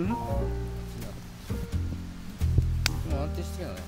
うん。もう安定してきたね。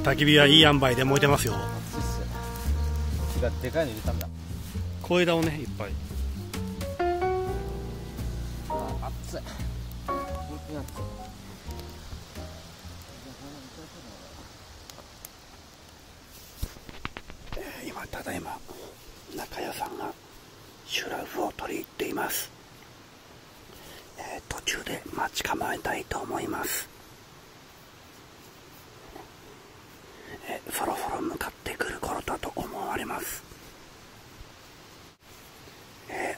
焚き火はいい塩梅で燃えてますよ。熱いっす。木がでかいの入れたんだ。小枝をねいっぱい。あ、熱い。本当に熱い。今ただいま中谷さんがシュラフを取り入っています。途中で待ち構えたいと思います。そろそろ向かってくる頃だと思われます。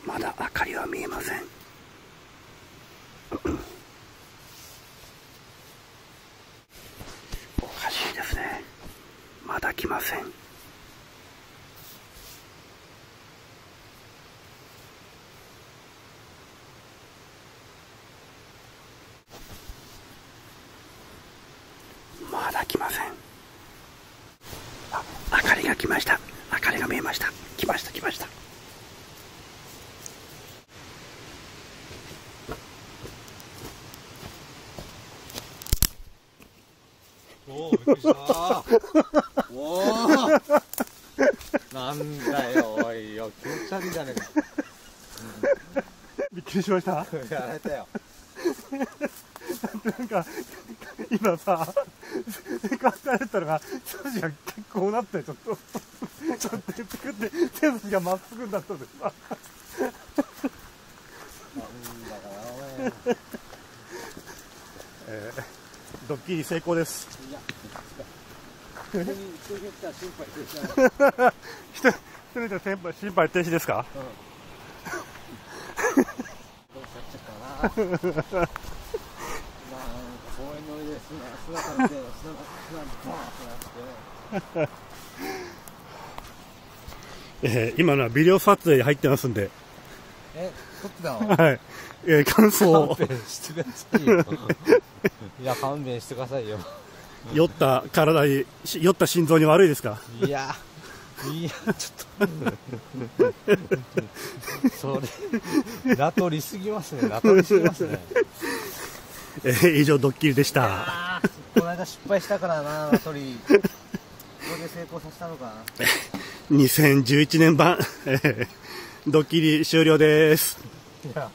まだ明かりは見えません。おかしいですね。まだ来ません。まだ来ません。あ、明かりが来ました。明かりが見えました。来ました、来ました。おお、びっくりした。おお。なんだよ、おいよ、気持ち悪いじゃねえか。びっくりしました。やられたよ。なんか今さ、せかされたのが筋が結構なってちょっと言ってくって手筋がまっすぐになったんでさ。なんだかな、ドッキリ成功です。いや、人によっては心配停止だね。一人で心肺停止ですか？どうしちゃったかな。公園の上で砂から出て砂バーンってなって。今のはビデオ撮影に入ってますんで。撮ってたの？はい。感想を。勘弁してくださいよ。いや、勘弁してくださいよ。酔った体に、酔った心臓に悪いですか？いや、ちょっと。それ、名取りすぎますね。名取りすぎますね。以上ドッキリでした。この間失敗したからな、名取。これで成功させたのかな。2011年版、ドッキリ終了です。いや